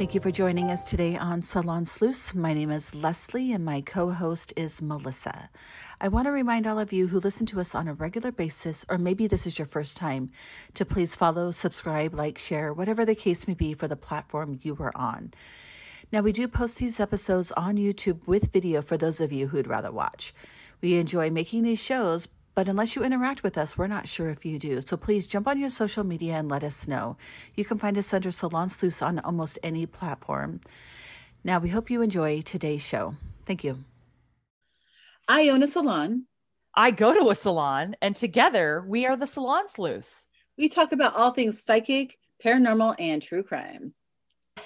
Thank you for joining us today on Salon Sleuths. My name is Leslie and my co-host is Melissa. I want to remind all of you who listen to us on a regular basis, or maybe this is your first time, to please follow, subscribe, like, share, whatever the case may be for the platform you are on. Now, we do post these episodes on YouTube with video for those of you who'd rather watch. We enjoy making these shows, but unless you interact with us, we're not sure if you do. So please jump on your social media and let us know. You can find us under Salon Sleuths on almost any platform. Now, we hope you enjoy today's show. Thank you. I own a salon. I go to a salon, and together we are the Salon Sleuths. We talk about all things psychic, paranormal, and true crime.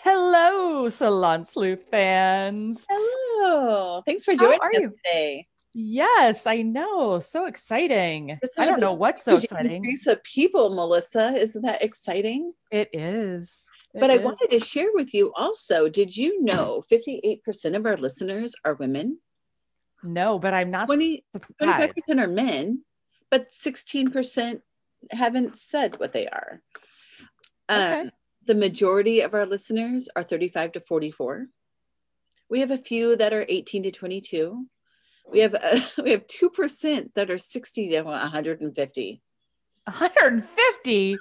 Hello, Salon Sleuth fans. Hello. Thanks for joining us today. Yes, I know. So exciting. I don't know what's so exciting. Increase of people, Melissa. Isn't that exciting? It is. But I wanted to share with you also, did you know 58% of our listeners are women? No, but I'm not 25% are men, but 16% haven't said what they are. Okay. The majority of our listeners are 35 to 44. We have a few that are 18 to 22. We have 2% that are 60 to 150. 150?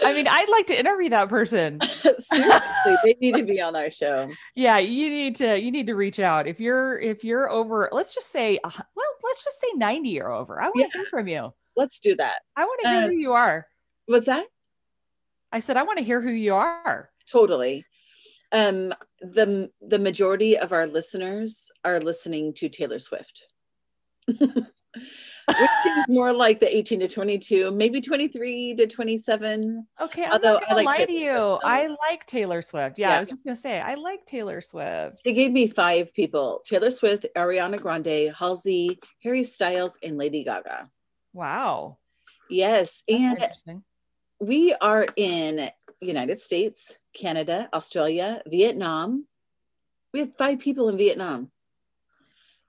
I mean, I'd like to interview that person. Seriously, they need to be on our show. Yeah, you need to reach out. If you're over, let's just say 90 or over. I want to hear from you. Let's do that. I want to hear who you are. What's that? I said I want to hear who you are. Totally. The majority of our listeners are listening to Taylor Swift. Which is more like the 18 to 22, maybe 23 to 27. Okay, I'm not gonna lie to you. I like Taylor Swift. Yeah, I was just gonna say I like Taylor Swift. They gave me 5 people: Taylor Swift, Ariana Grande, Halsey, Harry Styles, and Lady Gaga. Wow. Yes, and we are in United States, Canada, Australia, Vietnam. We have 5 people in Vietnam.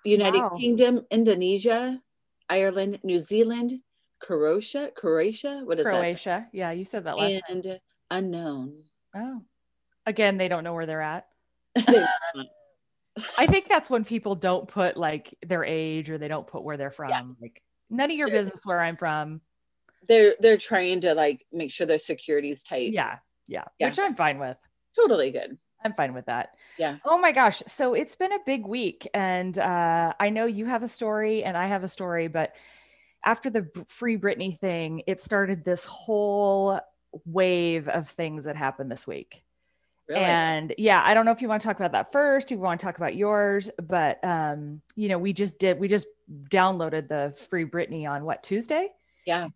The United Kingdom, Indonesia, Ireland, New Zealand, Croatia. What is that? Croatia. Yeah, you said that last time. And unknown. Oh. Again, they don't know where they're at. I think that's when people don't put like their age or they don't put where they're from. Yeah. Like none of your business where I'm from. They're trying to like make sure their security is tight. Yeah. Which I'm fine with. Totally good. I'm fine with that. Yeah. Oh my gosh. So it's been a big week, and I know you have a story and I have a story, but after the Free Britney thing, it started this whole wave of things that happened this week. Really? And yeah, I don't know if you want to talk about that first, if you want to talk about yours, but we just downloaded the Free Britney on Tuesday? Yeah.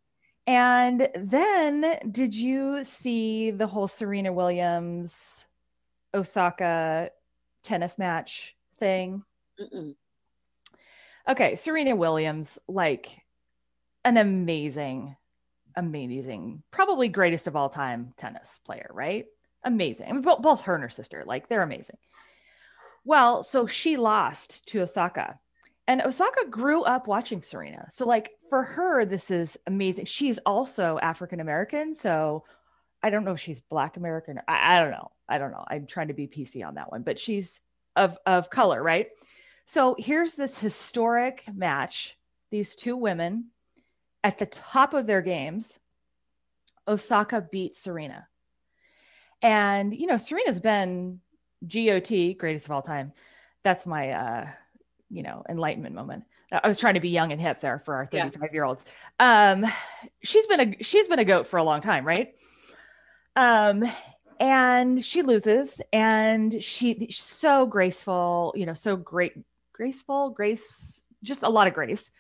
And then did you see the whole Serena Williams Osaka tennis match thing? Mm-mm. Okay, Serena Williams, like an amazing, probably greatest of all time tennis player, right? Amazing. I mean, both her and her sister, like they're amazing. Well, so she lost to Osaka, and Osaka grew up watching Serena. So like for her, this is amazing. She's also African-American. So I don't know if she's Black American. I don't know. I'm trying to be PC on that one, but she's of color, right? So here's this historic match. These 2 women at the top of their games. Osaka beat Serena. And, Serena's been GOT, greatest of all time. That's my, enlightenment moment. I was trying to be young and hip there for our 35-year-olds. She's been a GOAT for a long time, right? And she loses, and she's so graceful, so graceful, just a lot of grace.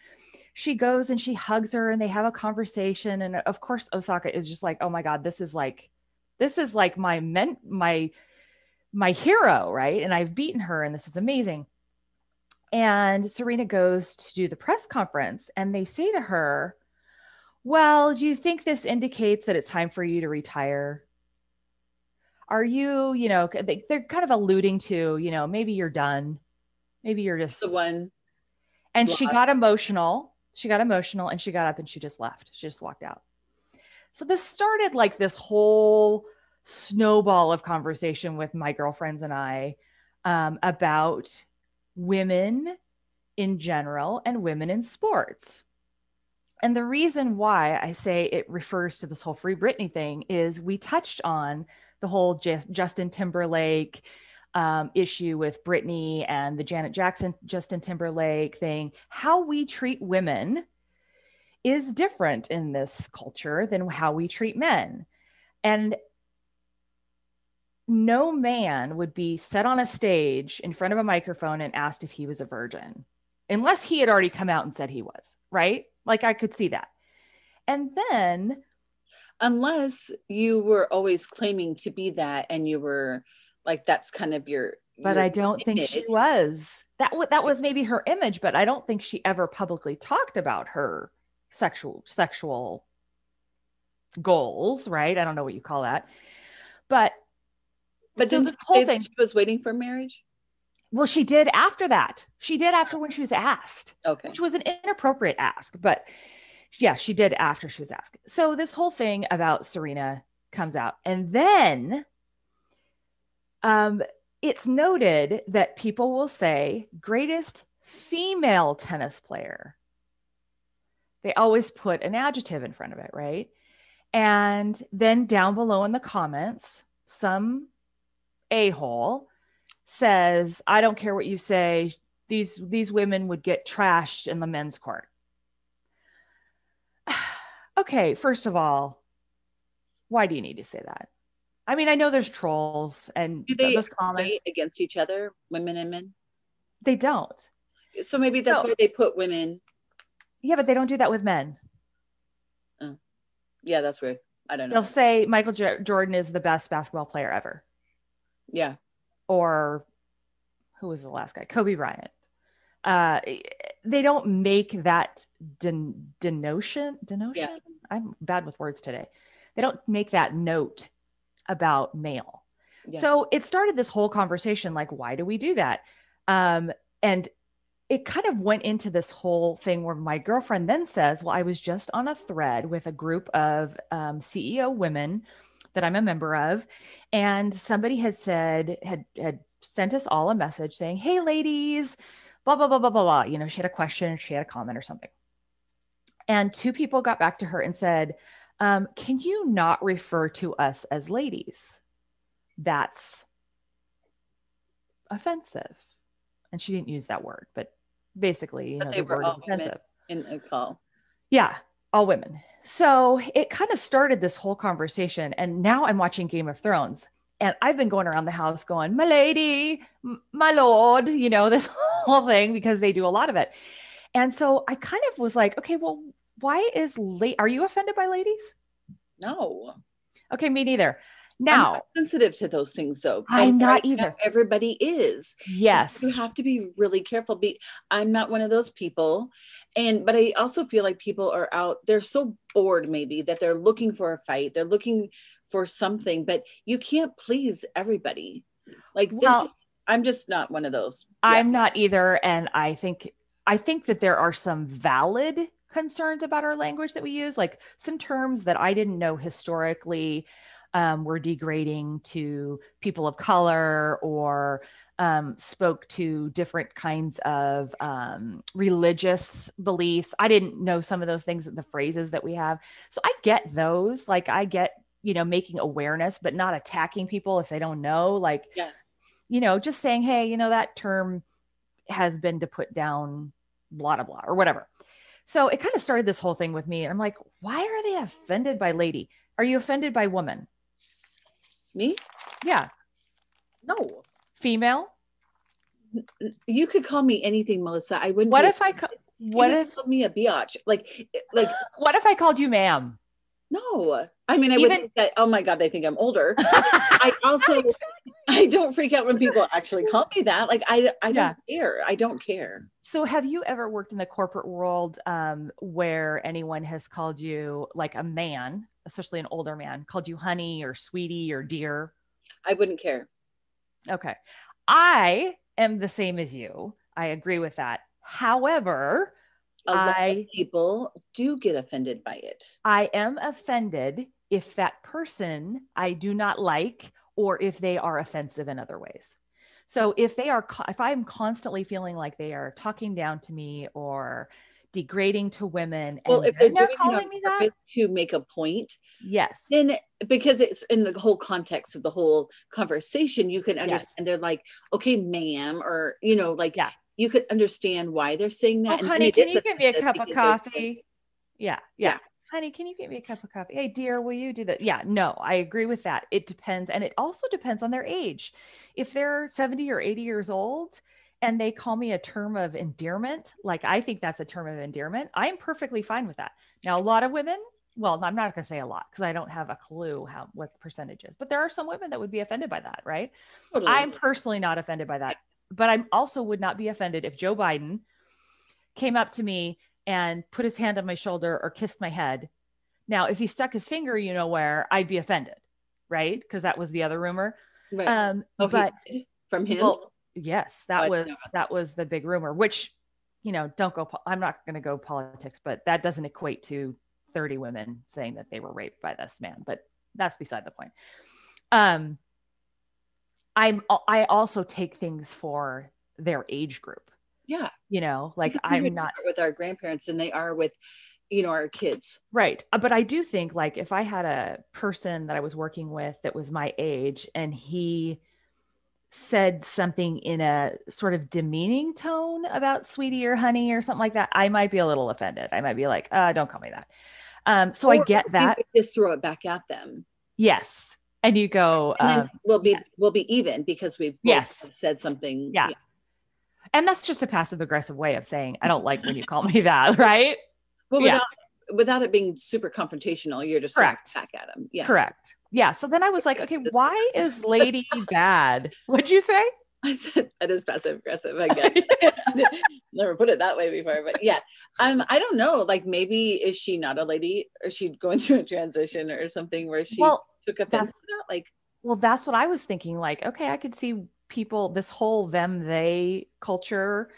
She goes and she hugs her and they have a conversation. And of course, Osaka is just like, oh my God, this is like my hero. Right. And I've beaten her and this is amazing. And Serena goes to do the press conference and they say to her, well, do you think this indicates that it's time for you to retire? Are you, they're kind of alluding to, maybe you're done. Maybe you're just the one. And she got emotional. And she got up and she just left. She just walked out. So this started like this whole snowball of conversation with my girlfriends and I about women in general and women in sports. And the reason why I say it refers to this whole Free Britney thing is we touched on the whole Justin Timberlake issue with Britney and the Janet Jackson, Justin Timberlake thing. How we treat women is different in this culture than how we treat men. And no man would be set on a stage in front of a microphone and asked if he was a virgin, unless he had already come out and said he was, right? Like I could see that. And then unless you were always claiming to be that and you were like, that's kind of your but I don't think she was. That was maybe her image, but I don't think she ever publicly talked about her sexual goals, right? I don't know what you call that. But so this whole thing, she was waiting for marriage? Well, she did after that. She did after when she was asked, okay, which was an inappropriate ask. But yeah, she did after she was asked. So this whole thing about Serena comes out. And then it's noted that people will say greatest female tennis player. They always put an adjective in front of it, right? And then down below in the comments, some a-hole says, I don't care what you say, these women would get trashed in the men's court. Okay, first of all, why do you need to say that? I mean, I know there's trolls and those comments against each other, women and men. They don't. So maybe that's why they put women. Yeah, but they don't do that with men. Oh. Yeah, that's weird. I don't know. They'll say Michael Jordan is the best basketball player ever. Yeah. Or who was the last guy? Kobe Bryant. They don't make that denotion. Yeah. I'm bad with words today. They don't make that note about male. Yeah. So it started this whole conversation like, why do we do that? And it kind of went into this whole thing where my girlfriend then says, well, I was just on a thread with a group of CEO women that I'm a member of. And somebody had said, had sent us all a message saying, hey, ladies, blah, blah, blah, blah, blah, blah. You know, she had a question, she had a comment or something. And two people got back to her and said, can you not refer to us as ladies? That's offensive. And she didn't use that word, but basically, the word is offensive. In a call. Yeah, all women. So it kind of started this whole conversation. And now I'm watching Game of Thrones. And I've been going around the house going, my lady, my lord, this whole thing, because they do a lot of it. And so I kind of was like, okay, well, why are you offended by ladies? No. Okay, me neither. Now, I'm not sensitive to those things, though. I'm not either. Everybody is. Yes. You have to be really careful. I'm not one of those people. But I also feel like people are out, they're so bored maybe that they're looking for a fight. They're looking for something, but you can't please everybody. I'm just not one of those. Yeah. I'm not either. And I think that there are some valid concerns about our language that we use, like some terms that I didn't know historically were degrading to people of color or spoke to different kinds of religious beliefs. I didn't know some of those things, the phrases that we have. So I get those, like I get, making awareness, but not attacking people if they don't know, just saying, hey, that term has been to put down blah, blah, blah, or whatever. So it kind of started this whole thing with me. And I'm like, why are they offended by lady? Are you offended by woman? Me? Yeah. No. Female? You could call me anything, Melissa. I wouldn't. What if I call me a biatch? Like what if I called you ma'am? No. I mean, I would think that, oh my God, they think I'm older. I don't freak out when people actually call me that. Like, I don't care. I don't care. So have you ever worked in the corporate world where anyone has called you, like a man, especially an older man, called you honey or sweetie or dear? I wouldn't care. Okay. I am the same as you. I agree with that. However, a lot of people do get offended by it. I am offended if that person I do not like, or if they are offensive in other ways. So if I'm constantly feeling like they are talking down to me or degrading to women, well, and if they're they're doing calling me that to make a point, yes, then because it's in the whole context of the whole conversation, you can understand. Yes. They're like, okay, ma'am, or like yeah. you could understand why they're saying that. Oh, and honey, it can is you give me a cup of because they're just- coffee? Yeah. Yeah. Honey, can you get me a cup of coffee? Hey, dear, will you do that? Yeah, no, I agree with that. It depends. And it also depends on their age. If they're 70 or 80 years old and they call me a term of endearment, like I think that's a term of endearment, I'm perfectly fine with that. Now, a lot of women, well, I'm not going to say a lot because I don't have a clue what the percentage is, but there are some women that would be offended by that, right? Totally. I'm personally not offended by that, but I also would not be offended if Joe Biden came up to me and put his hand on my shoulder or kissed my head. Now, if he stuck his finger, where, I'd be offended, right? Because that was the other rumor. Right. But from him? Well, yes, that was the big rumor, which, don't go, I'm not going to go politics, but that doesn't equate to 30 women saying that they were raped by this man, but that's beside the point. I also take things for their age group. Yeah. Like I'm not with our grandparents than they are with, our kids. Right. But I do think like if I had a person that I was working with that was my age and he said something in a sort of demeaning tone about sweetie or honey or something like that, I might be a little offended. I might be like, don't call me that. So I get that. Just throw it back at them. Yes. And you go, and then we'll be even because we've said something. Yeah. And that's just a passive aggressive way of saying, I don't like when you call me that. Right. Well, without it being super confrontational, you're just correct back at them. Yeah. Correct. Yeah. So then I was like, okay, why is lady bad? What'd you say? I said that is passive aggressive. I guess. Never put it that way before, but yeah. I don't know. Like maybe is she not a lady, or is she going through a transition or something where she took offense to that? Like, well, that's what I was thinking. Like, okay, I could see people, this whole them, they culture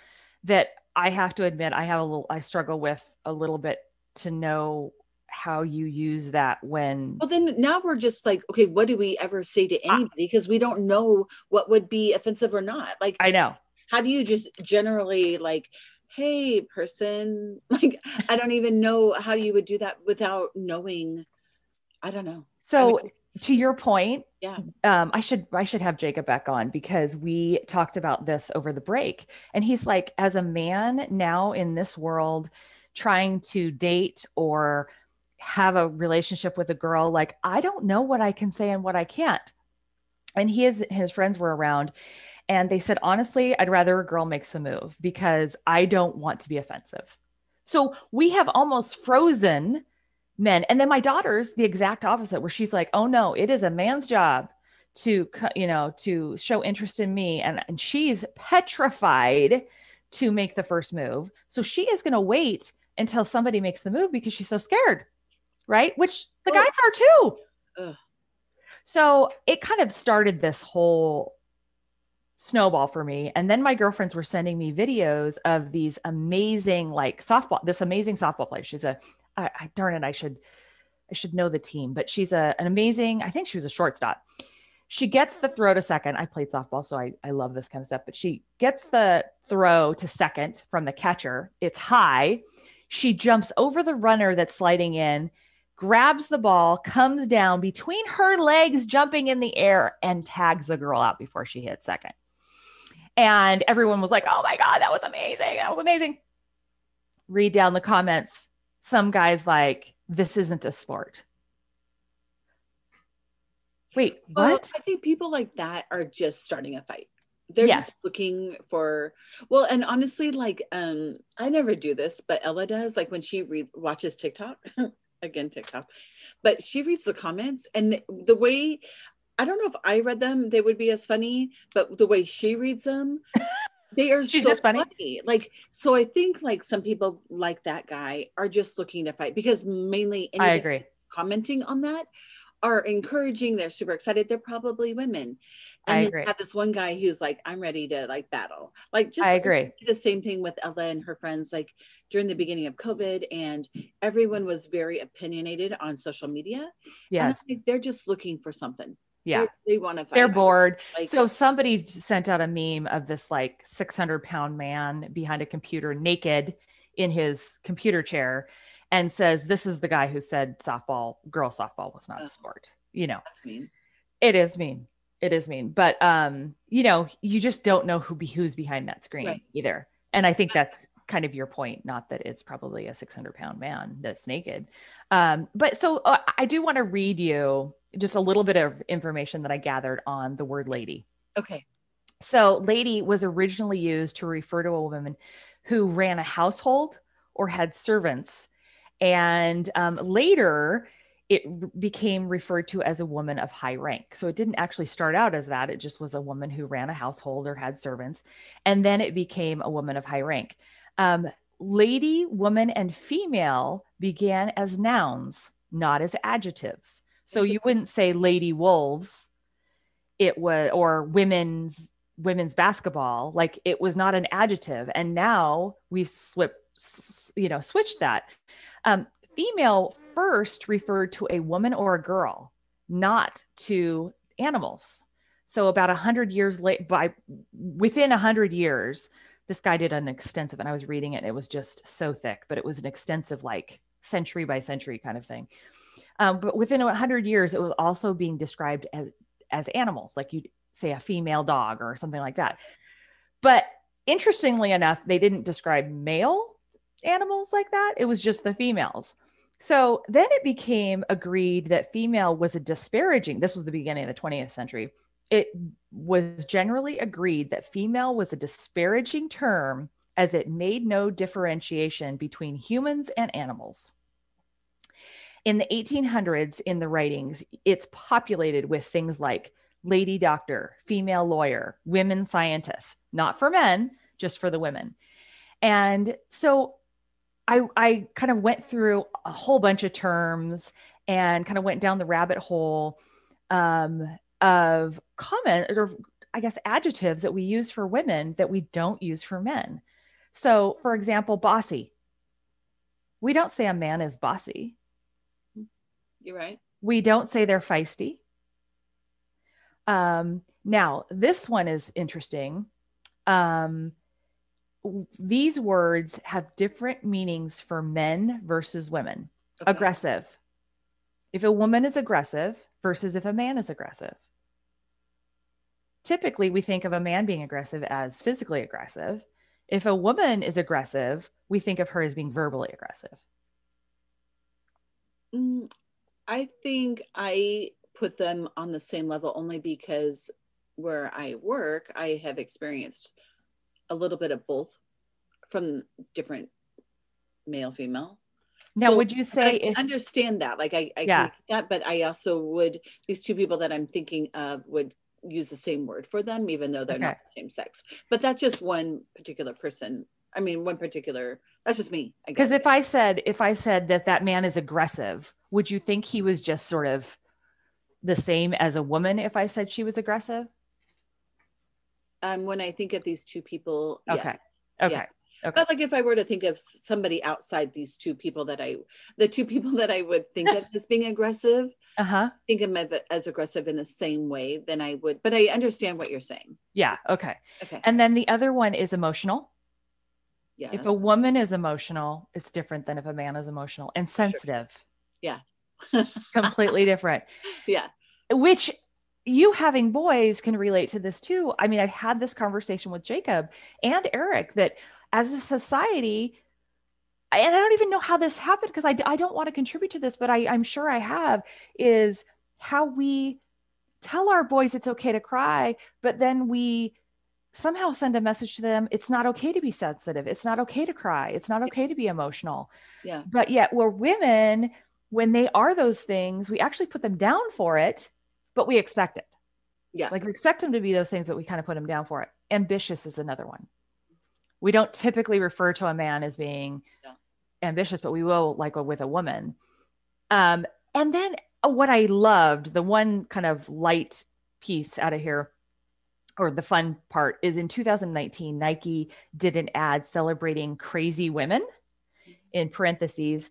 that I have to admit I struggle with a little bit to know how you use that when. Well, then now we're just like, okay, what do we ever say to anybody? Because we don't know what would be offensive or not. Like, I know. How do you just generally like, hey, person, like, I don't even know how you would do that without knowing. I don't know. So to your point, yeah, I should have Jacob back on because we talked about this over the break. And he's like, as a man now in this world, trying to date or have a relationship with a girl, like, I don't know what I can say and what I can't. And his friends were around and they said, honestly, I'd rather a girl makes a move because I don't want to be offensive. So we have almost frozen men. And then my daughter's the exact opposite, where she's like, oh no, it is a man's job to show interest in me. And she's petrified to make the first move. So she is going to wait until somebody makes the move because she's so scared. Right. Which the guys are too. Ugh. So it kind of started this whole snowball for me. And then my girlfriends were sending me videos of these amazing, this amazing softball player. She's darn it, I should know the team, but she's an amazing, I think she was a shortstop. She gets the throw to second. I played softball, so I love this kind of stuff, but she gets the throw to second from the catcher. It's high. She jumps over the runner that's sliding in, grabs the ball, comes down between her legs, jumping in the air, and tags the girl out before she hits second. And everyone was like, oh my God, that was amazing. That was amazing. Read down the comments. Some guys like, this isn't a sport. Wait, what? Well, I think people like that are just starting a fight. They're just looking for, well, and honestly, like, I never do this, but Ella does, like when she watches TikTok, again, TikTok, but she reads the comments, and the way, I don't know if I read them, they would be as funny, but the way she reads them, they are so funny. Like, so I think like some people like that guy are just looking to fight because mainly I agree. Commenting on that are encouraging, they're super excited, they're probably women. And I then agree. you have this one guy who's like, I'm ready to like battle. Like just I agree. the same thing with Ella and her friends, like during the beginning of COVID, and everyone was very opinionated on social media. Yes. And I think they're just looking for something. Yeah. They want to fight. They're bored. Like, so somebody sent out a meme of this like 600-pound man behind a computer naked in his computer chair and says, this is the guy who said girl softball was not a sport. You know, that's mean. It is mean. It is mean. But, you know, you just don't know who's behind that screen either. And I think that's kind of your point, not that it's probably a 600-pound man that's naked. But so I do want to read you just a little bit of information that I gathered on the word lady. Okay. So lady was originally used to refer to a woman who ran a household or had servants. And later it became referred to as a woman of high rank. So it didn't actually start out as that. It just was a woman who ran a household or had servants. And then it became a woman of high rank. Lady, woman, and female began as nouns, not as adjectives. So you wouldn't say lady wolves, it was, or women's basketball. Like it was not an adjective. And now we've switched that. Female first referred to a woman or a girl, not to animals. So about 100 years within 100 years, this guy did an extensive, and I was reading it, and it was just so thick, but it was an extensive, like century by century kind of thing. But within 100 years, it was also being described as animals, like you'd say a female dog or something like that. But interestingly enough, they didn't describe male animals like that. It was just the females. So then it became agreed that female was a disparaging, this was the beginning of the 20th century. It was generally agreed that female was a disparaging term as it made no differentiation between humans and animals. In the 1800s, in the writings, it's populated with things like lady doctor, female lawyer, women scientists, not for men, just for the women. And so I kind of went through a whole bunch of terms and kind of went down the rabbit hole of comment, or I guess adjectives that we use for women that we don't use for men. So for example, bossy. We don't say a man is bossy. You're right. We don't say they're feisty. Now this one is interesting. These words have different meanings for men versus women. Okay. Aggressive. If a woman is aggressive versus if a man is aggressive. Typically, we think of a man being aggressive as physically aggressive. If a woman is aggressive, we think of her as being verbally aggressive. I think I put them on the same level only because where I work, I have experienced a little bit of both from different male, female. Now, so, would you say I understand that? Like I get that, but I also would, these two people that I'm thinking of would use the same word for them, even though they're not the same sex. But that's just one particular person. I mean, that's just me. Because if I said that man is aggressive, would you think he was just sort of the same as a woman if I said she was aggressive? When I think of these two people, okay. Yeah. Okay. Okay. But like if I were to think of somebody outside these two people the two people that I would think of as being aggressive, think of them as aggressive in the same way than I would, but I understand what you're saying. Yeah. Okay. And then the other one is emotional. Yeah. If a woman is emotional, it's different than if a man is emotional, and sensitive. Sure. Yeah. Completely different. Yeah. Which you having boys can relate to this too. I mean, I've had this conversation with Jacob and Eric that as a society, and I don't even know how this happened because I don't want to contribute to this, but I'm sure I have, is how we tell our boys it's okay to cry, but then we somehow send a message to them. It's not okay to be sensitive. It's not okay to cry. It's not okay to be emotional. Yeah. But yet we're women, when they are those things, we actually put them down for it, but we expect it. Yeah. Like we expect them to be those things, but we kind of put them down for it. Ambitious is another one. We don't typically refer to a man as being ambitious, but we will, like with a woman. And then what I loved, the one kind of light piece out of here, or the fun part, is in 2019, Nike did an ad celebrating crazy women in parentheses.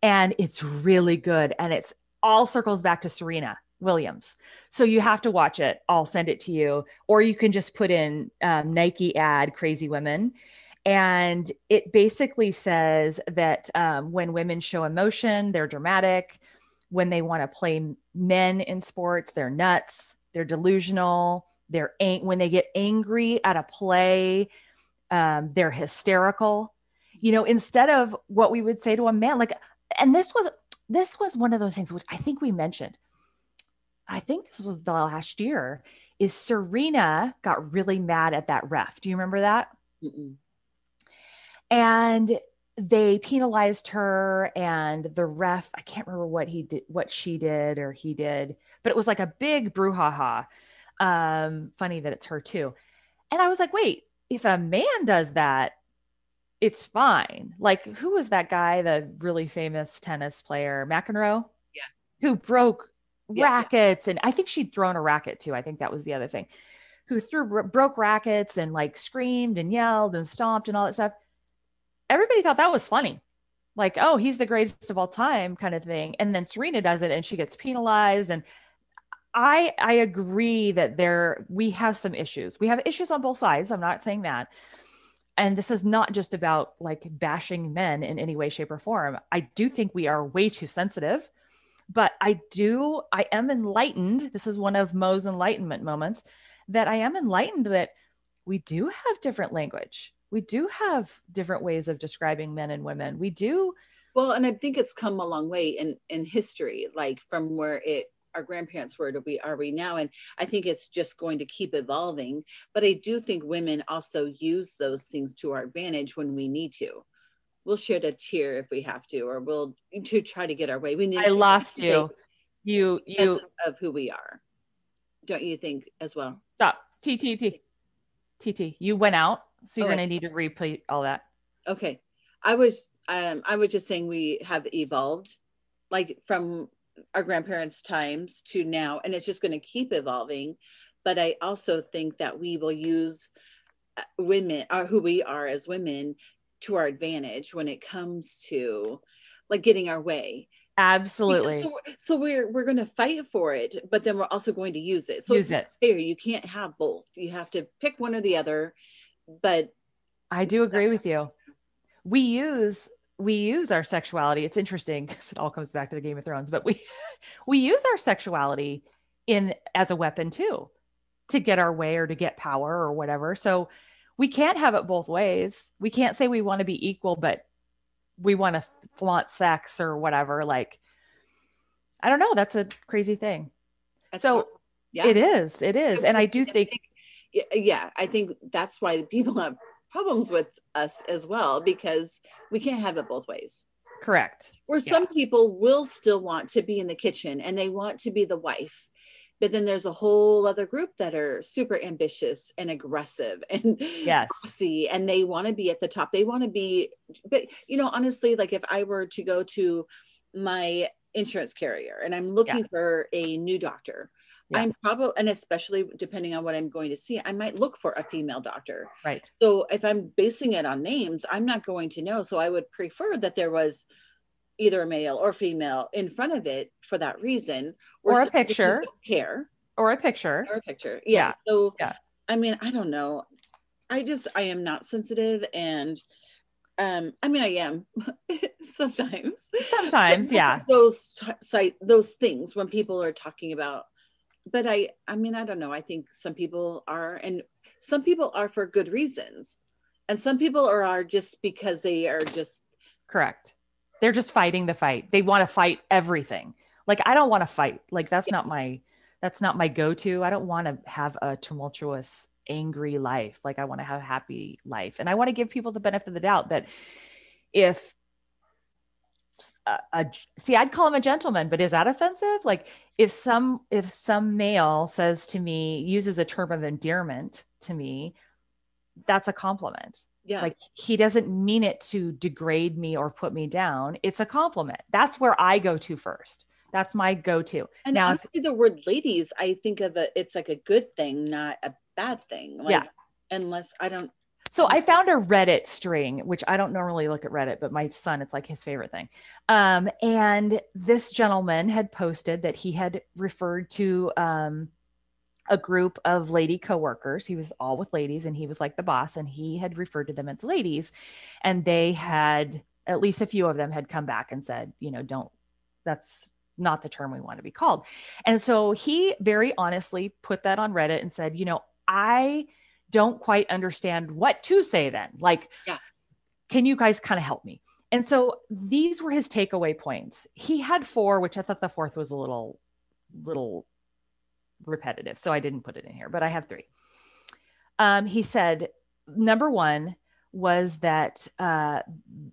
And it's really good. And it's all circles back to Serena Williams. So you have to watch it. I'll send it to you. Or you can just put in Nike ad crazy women. And it basically says that when women show emotion, they're dramatic. When they want to play men in sports, they're nuts, they're delusional. When they get angry at a play, they're hysterical. Instead of what we would say to a man, like, and this was one of those things which I think we mentioned. I think this was the last year. Is Serena got really mad at that ref? Do you remember that? Mm-mm. And they penalized her, and the ref, I can't remember what she did or he did, but it was like a big brouhaha. Funny that it's her too. And I was like, wait, if a man does that, it's fine. Like, who was that guy, the really famous tennis player, McEnroe? Yeah. Who broke rackets. And I think she'd thrown a racket too. I think that was the other thing. Who broke rackets and like screamed and yelled and stomped and all that stuff. Everybody thought that was funny. Like, oh, he's the greatest of all time kind of thing. And then Serena does it and she gets penalized. And I agree that we have some issues. We have issues on both sides. I'm not saying that. And this is not just about like bashing men in any way, shape, or form. I do think we are way too sensitive, but I am enlightened. This is one of Mo's enlightenment moments, that I am enlightened that we do have different language. We do have different ways of describing men and women. We do. Well, and I think it's come a long way in history, like from where our grandparents were to are we now. And I think it's just going to keep evolving. But I do think women also use those things to our advantage when we need to. We'll shed a tear if we have to, or we'll to try to get our way. I lost you. You of who we are. Don't you think as well? Stop. TT. You went out, so you're going to need to replay all that. Okay. I was just saying we have evolved, like from our grandparents' times to now, and it's just going to keep evolving. But I also think that we will use women, or who we are as women, to our advantage when it comes to like getting our way. Absolutely. So we're going to fight for it, but then we're also going to use it. So use it. Fair. You can't have both. You have to pick one or the other. But I do agree with you. We use our sexuality. It's interesting because it all comes back to the Game of Thrones, but we use our sexuality as a weapon too, to get our way or to get power or whatever. So we can't have it both ways. We can't say we want to be equal, but we want to flaunt sex or whatever. Like, I don't know. That's a crazy thing. That's awesome. Yeah. It is. And I do think, I think that's why people have problems with us as well, because we can't have it both ways. Correct. Where some people will still want to be in the kitchen and they want to be the wife, but then there's a whole other group that are super ambitious and aggressive and bossy, and they want to be at the top. They want to be, but honestly, like if I were to go to my insurance carrier and I'm looking for a new doctor, I'm probably, and especially depending on what I'm going to see, I might look for a female doctor. Right. So if I'm basing it on names, I'm not going to know. So I would prefer that there was either a male or female in front of it for that reason. Or a picture. Or a picture. Yeah. So, I mean, I don't know. I am not sensitive, and I am sometimes. Yeah. Those things when people are talking about, but I mean, I don't know. I think some people are, and some people are for good reasons, and some people are just because they are just correct. They're just fighting the fight. They want to fight everything. Like, I don't want to fight. Like, that's not my go-to. I don't want to have a tumultuous, angry life. Like, I want to have a happy life. And I want to give people the benefit of the doubt that if I'd call him a gentleman, but is that offensive? Like, if some male says to me, uses a term of endearment to me, that's a compliment. Yeah. Like, he doesn't mean it to degrade me or put me down. It's a compliment. That's where I go to first. That's my go-to. And now, honestly, the word ladies, I think of it's like a good thing, not a bad thing. Like, unless I don't. So I found a Reddit string, which I don't normally look at Reddit, but my son, it's like his favorite thing. And this gentleman had posted that he had referred to a group of lady coworkers. He was all with ladies and he was like the boss, and he had referred to them as ladies. And they had, at least a few of them had come back and said, that's not the term we want to be called. And so he very honestly put that on Reddit and said, I don't quite understand what to say then. Like, can you guys kind of help me? And so these were his takeaway points. He had 4, which I thought the 4th was a little repetitive, so I didn't put it in here, but I have 3. He said, number 1 was that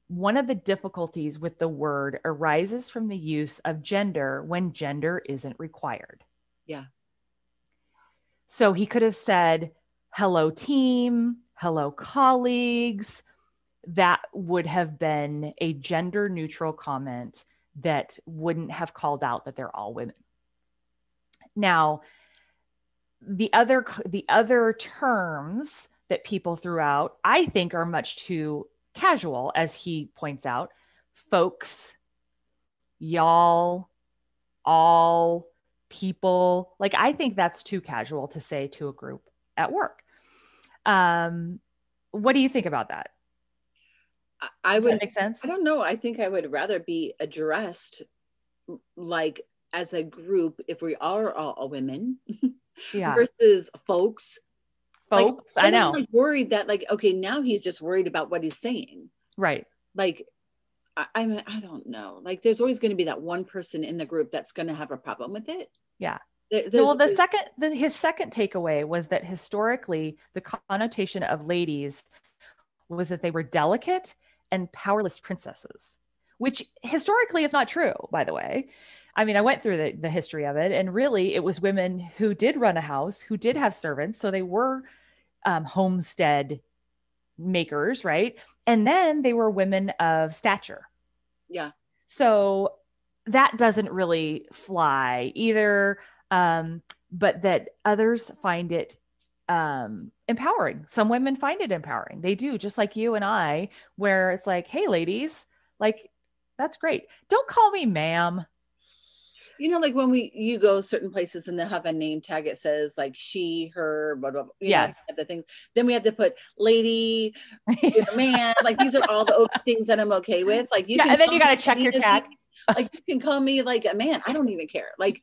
one of the difficulties with the word arises from the use of gender when gender isn't required. Yeah. So he could have said, hello team, hello colleagues. That would have been a gender neutral comment that wouldn't have called out that they're all women. Now, the other terms that people threw out, I think, are much too casual, as he points out. Folks, y'all, all, people. Like, I think that's too casual to say to a group at work. What do you think about that? Does that make sense? I don't know. I think I would rather be addressed like as a group if we are all women versus folks. Folks, like, I know. I'm like worried that like, okay, now he's just worried about what he's saying. Right. Like, I don't know. Like, there's always going to be that one person in the group that's going to have a problem with it. Yeah. Well, his second takeaway was that historically the connotation of ladies was that they were delicate and powerless princesses, which historically is not true, by the way. I mean, I went through the history of it, and really it was women who did run a house, who did have servants. So they were homestead makers, right? And then they were women of stature. Yeah. So that doesn't really fly either. But that others find it empowering. Some women find it empowering. They do, just like you and I, where it's like, hey, ladies, like, that's great. Don't call me ma'am. Like when you go certain places and they'll have a name tag, it says like she, her, blah, blah, blah. Yes. The things. Then we have to put lady, man. Like, these are all the things that I'm okay with. Like, you can, and then you got to check your tag. Like, you can call me like a man. I don't even care. Like,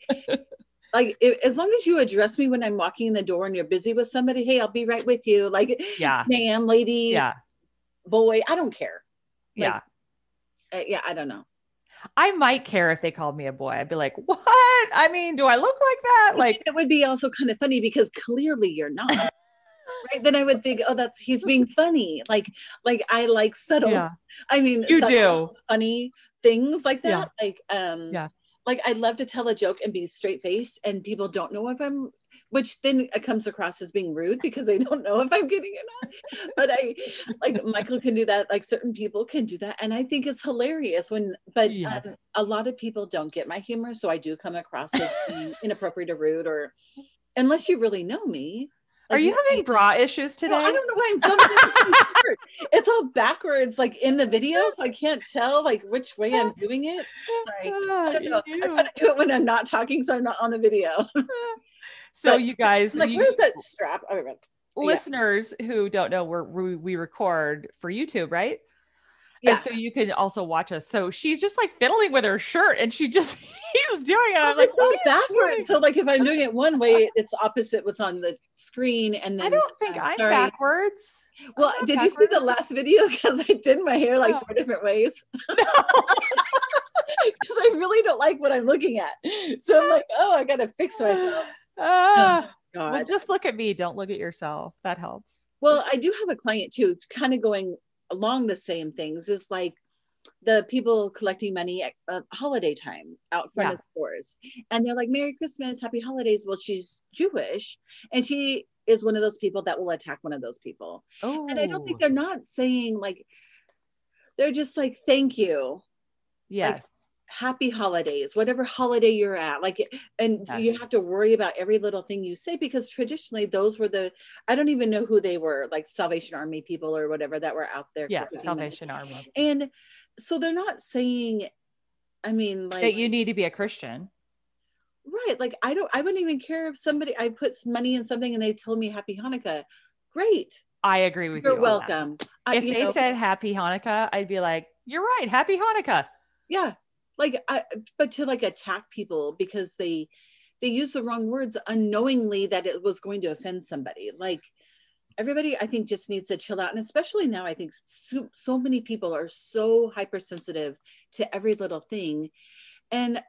as long as you address me when I'm walking in the door and you're busy with somebody, hey, I'll be right with you. Like, ma'am, lady, boy, I don't care. Like, I don't know. I might care if they called me a boy. I'd be like, what? I mean, do I look like that? Like, it would be also kind of funny because clearly you're not. Right? Then I would think, oh, he's being funny. Like I like subtle. Yeah. I mean, you do funny things like that. Yeah. Like, I'd love to tell a joke and be straight faced, and people don't know if I'm, which then comes across as being rude because they don't know if I'm kidding or not. But Michael can do that. Like, certain people can do that. And I think it's hilarious a lot of people don't get my humor. So I do come across as being inappropriate or rude, or unless you really know me. Are you having bra issues today? I don't know why I'm filming. It's all backwards, like in the video, so I can't tell like which way I'm doing it. Sorry, I don't know. I try to do it when I'm not talking, so I'm not on the video. So you guys, like, where's that strap? Oh, right. Listeners who don't know, we record for YouTube, right? Yeah. And so you can also watch us. So she's just like fiddling with her shirt, and she just keeps doing it. I'm like, so backwards. So like, if I'm doing it one way, it's opposite what's on the screen. And then I don't think I'm backwards. Well, did you see the last video? Because I did my hair like 4 different ways. No. Because I really don't like what I'm looking at. So I'm like, oh, I gotta fix myself. Oh, God. Well, just look at me. Don't look at yourself. That helps. Well, I do have a client too, kind of going along the same things, is like the people collecting money at holiday time out front of stores, and they're like, Merry Christmas, Happy Holidays. Well, she's Jewish, and she is one of those people that will attack one of those people. Oh. And I don't think, they're not saying, like, they're just like, thank you. Yes. happy holidays, whatever holiday you're at, like, and Yes. you have to worry about every little thing you say, because traditionally those were I don't even know who they were, like Salvation Army people or whatever that were out there. Yes, Salvation Army. And so they're not saying, I mean, like, that you need to be a Christian. Right. Like, I wouldn't even care if I put some money in something and they told me Happy Hanukkah. Great. I agree with you. You're welcome. If they said Happy Hanukkah, I'd be like, you're right. Happy Hanukkah. Yeah. Like, but to like attack people because they use the wrong words unknowingly that it was going to offend somebody. Like, everybody, I think, just needs to chill out. And especially now, I think so many people are so hypersensitive to every little thing. And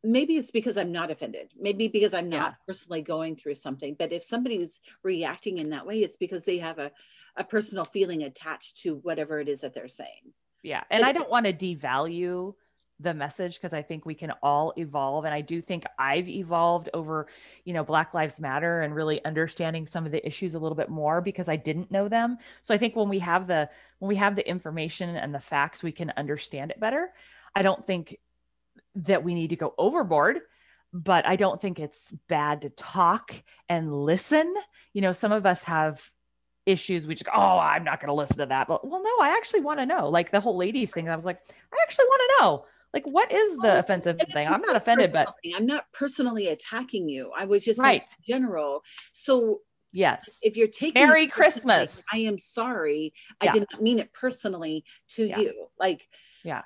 maybe it's because I'm not offended. Maybe because I'm not personally going through something. But if somebody's reacting in that way, it's because they have a personal feeling attached to whatever it is that they're saying. Yeah. And I don't want to devalue the message, because I think we can all evolve. And I do think I've evolved over, Black Lives Matter and really understanding some of the issues a little bit more because I didn't know them. So I think when we have the information and the facts, we can understand it better. I don't think that we need to go overboard, but I don't think it's bad to talk and listen. Some of us have issues. We just go, oh, I'm not going to listen to that. But well, no, I actually want to know. Like the whole ladies thing. I was like, I actually want to know. Like, what is the offensive thing? I'm not offended, but I'm not personally attacking you. I was just saying in general. So yes, if you're taking Merry Christmas, I am sorry. I did not mean it personally to you. Like, yeah.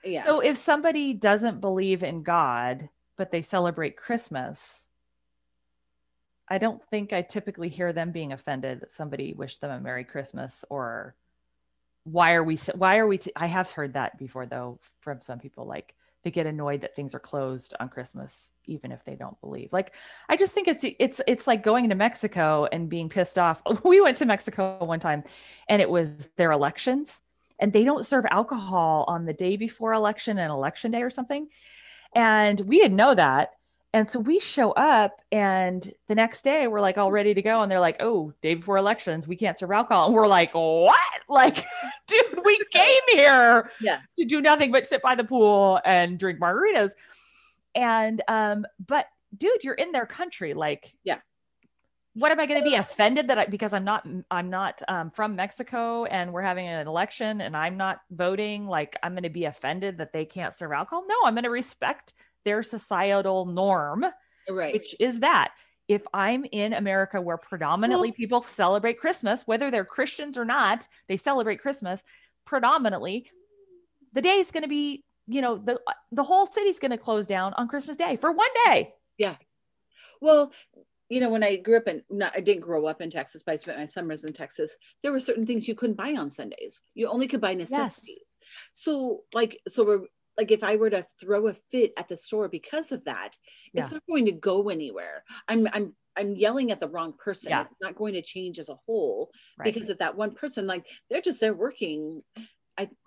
Yeah. So if somebody doesn't believe in God, but they celebrate Christmas, I don't think I typically hear them being offended that somebody wished them a Merry Christmas, or why are we, I have heard that before though, from some people, like they get annoyed that things are closed on Christmas, even if they don't believe. Like, I just think it's like going to Mexico and being pissed off. We went to Mexico one time and it was their elections, and they don't serve alcohol on the day before election and election day or something. And we didn't know that. And so we show up, and the next day we're like all ready to go. And they're like, oh, day before elections, we can't serve alcohol. And we're like, what? Like, dude, we came here to do nothing but sit by the pool and drink margaritas. And, but dude, you're in their country. Like, what am I going to be offended because I'm not from Mexico and we're having an election and I'm not voting? Like, I'm going to be offended that they can't serve alcohol? No, I'm going to respect their societal norm, which is that if I'm in America where predominantly people celebrate Christmas, whether they're Christians or not, they celebrate Christmas predominantly. The day is going to be, the whole city's going to close down on Christmas Day for one day. Yeah. Well, when I grew up I didn't grow up in Texas, but I spent my summers in Texas. There were certain things you couldn't buy on Sundays. You only could buy necessities. Yes. So we're like, if I were to throw a fit at the store because of that, it's not going to go anywhere. I'm yelling at the wrong person. Yeah. It's not going to change as a whole because of that one person. Like, they're working.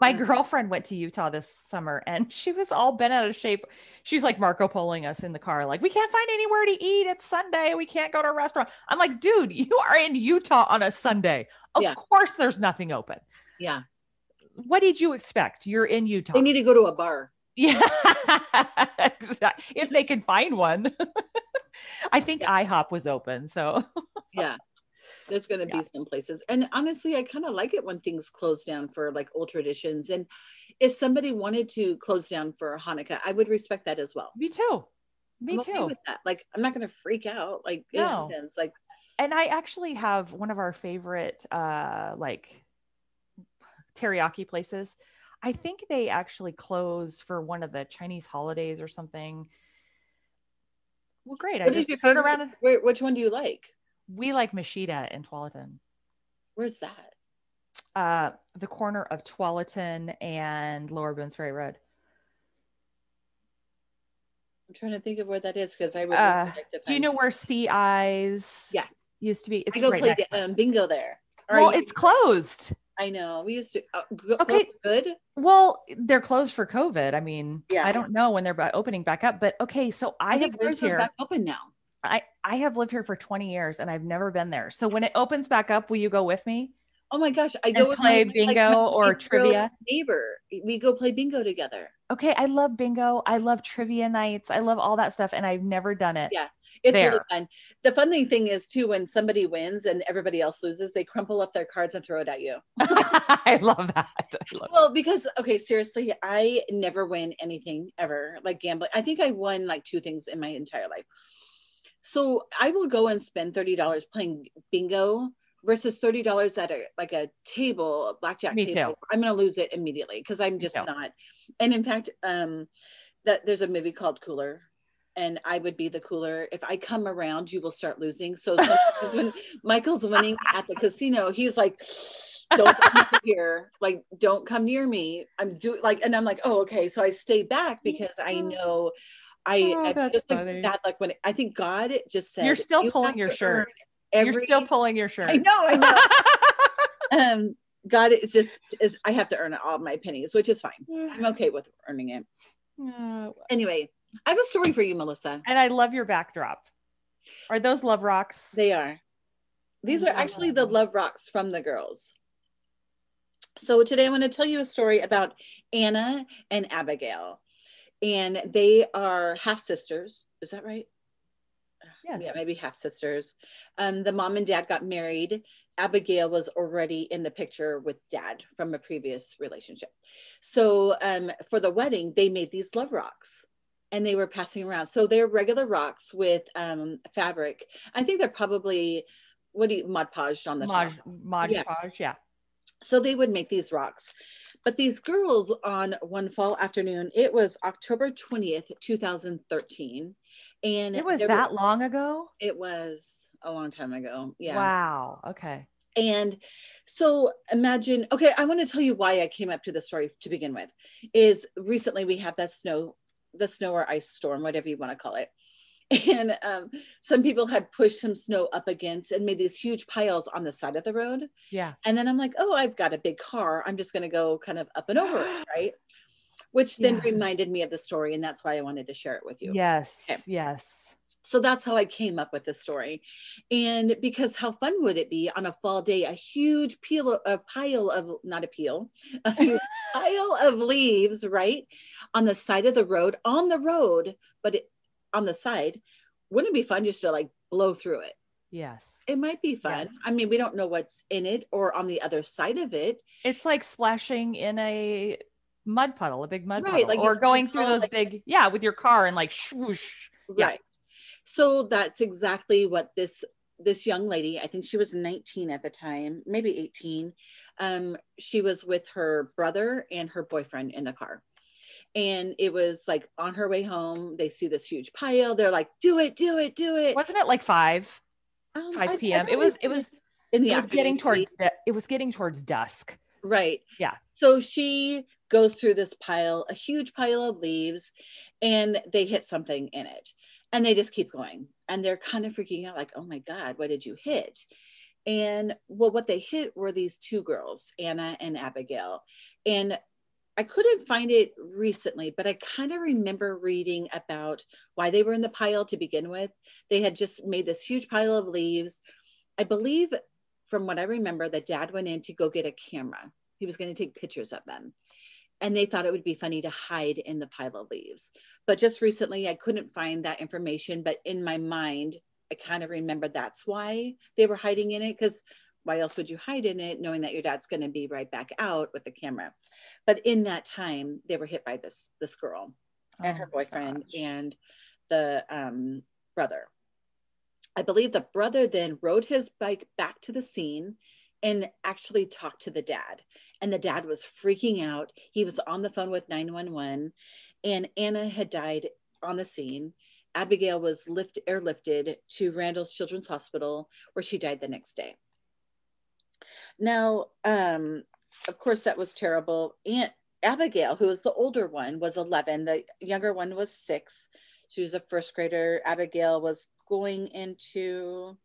My girlfriend went to Utah this summer and she was all bent out of shape. She's like Marco Poloing us in the car. Like, we can't find anywhere to eat. It's Sunday. We can't go to a restaurant. I'm like, dude, you are in Utah on a Sunday. Of course there's nothing open. Yeah. What did you expect? You're in Utah. They need to go to a bar. Yeah, exactly. If they can find one. I think IHOP was open. So yeah, there's going to be some places. And honestly, I kind of like it when things close down for like old traditions. And if somebody wanted to close down for Hanukkah, I would respect that as well. Me too. I'm okay with that. Like, I'm not going to freak out. Like, no. It's like, and I actually have one of our favorite, like, teriyaki places. I think they actually close for one of the Chinese holidays or something. Well, great. I just heard around. Which one do you like? We like Mashita in Tualatin. Where's that? The corner of Tualatin and Lower Boones Ferry Road. I'm trying to think of where that is because I would like to. Do you know where Sea Eyes used to be? It's I go right play bingo there. Well, it's closed. I know. We used to. Okay. Good. Well, they're closed for COVID. I mean, I don't know when they're opening back up, but okay. So I have lived here. Back open now. I have lived here for 20 years and I've never been there. So when it opens back up, will you go with me? Oh my gosh, I go with play my bingo or trivia. Neighbor. We go play bingo together. Okay, I love bingo. I love trivia nights. I love all that stuff, and I've never done it. Yeah, it's really fun. The funny thing is too, when somebody wins and everybody else loses, they crumple up their cards and throw it at you. I love that. Because okay, seriously, I never win anything ever, like gambling. I think I won like 2 things in my entire life. So I will go and spend $30 playing bingo versus $30 at a table, a blackjack Me table. too. I'm going to lose it immediately because I'm just not. And in fact, that there's a movie called Cooler, and I would be the cooler. If I come around, you will start losing. So when Michael's winning at the casino, he's like, don't come here. Like, don't come near me. I'm and I'm like, oh, okay. So I stay back because I know I'm just like that. Like when I think God just said, you're still pulling your shirt. You're still pulling your shirt. I know. God is I have to earn all my pennies, which is fine. I'm okay with earning it. Anyway, I have a story for you, Melissa. And I love your backdrop. Are those love rocks? They are. These are actually the love rocks from the girls. So today I want to tell you a story about Anna and Abigail. And they are half sisters. Is that right? Yes. Yeah, maybe half sisters. The mom and dad got married. Abigail was already in the picture with dad from a previous relationship. So for the wedding, they made these love rocks and they were passing around. So they're regular rocks with fabric. I think they're probably, Mod Podge on the top. Mod Podge, yeah. So they would make these rocks. But these girls on one fall afternoon, it was October 20th, 2013. And it was that long ago? It was a long time ago. Yeah. Wow. Okay. And so imagine, okay, I want to tell you why I came up to the story to begin with. Is recently we had the snow or ice storm, whatever you want to call it. And some people had pushed some snow up against and made these huge piles on the side of the road. Yeah. And then I'm like, oh, I've got a big car. I'm just going to go kind of up and over it, right? Which then reminded me of the story. And that's why I wanted to share it with you. Yes. Okay. Yes. So that's how I came up with this story. And because how fun would it be on a fall day, a huge pile of leaves, right? On the side of the road, but on the side, wouldn't it be fun just to like blow through it? Yes. It might be fun. Yes. I mean, we don't know what's in it or on the other side of it. It's like splashing in a mud puddle, a big mud puddle, like or going through those big, with your car and like swoosh. Right. Yeah. So that's exactly what this young lady, I think she was 19 at the time, maybe 18. She was with her brother and her boyfriend in the car. And it was like on her way home, they see this huge pile. They're like, do it. Wasn't it like 5 p.m.? It was in the afternoon. It was getting towards dusk. Right. Yeah. So she goes through this pile, a huge pile of leaves, and they hit something in it. And they just keep going. And they're kind of freaking out like, oh my God, what did you hit? And well, what they hit were these 2 girls, Anna and Abigail. And I couldn't find it recently, but I kind of remember reading about why they were in the pile to begin with. They had just made this huge pile of leaves. I believe from what I remember that dad went in to go get a camera. He was going to take pictures of them. And they thought it would be funny to hide in the pile of leaves. But just recently, I couldn't find that information. But in my mind, I kind of remember that's why they were hiding in it. Because why else would you hide in it, knowing that your dad's going to be right back out with the camera? But in that time, they were hit by this girl and her boyfriend and the brother. I believe the brother then rode his bike back to the scene and actually talked to the dad. And the dad was freaking out. He was on the phone with 911, and Anna had died on the scene. Abigail was airlifted to Randall's Children's Hospital, where she died the next day. Now, of course, that was terrible. Aunt Abigail, who was the older one, was 11. The younger one was 6. She was a first grader. Abigail was going into,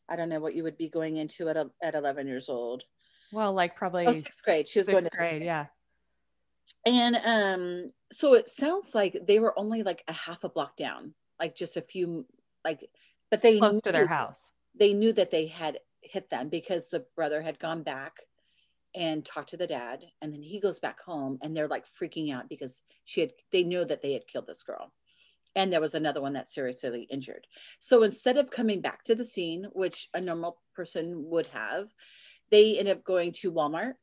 I don't know what you would be going into at 11 years old. Well, like probably 6th grade. She was going to 6th grade. Yeah. And so it sounds like they were only like a half a block down, like just a few, but they close to their house. They knew that they had hit them because the brother had gone back and talked to the dad. And then he goes back home and they're like freaking out because they know that they had killed this girl. And there was another one that's seriously injured. So instead of coming back to the scene, which a normal person would have, they ended up going to Walmart.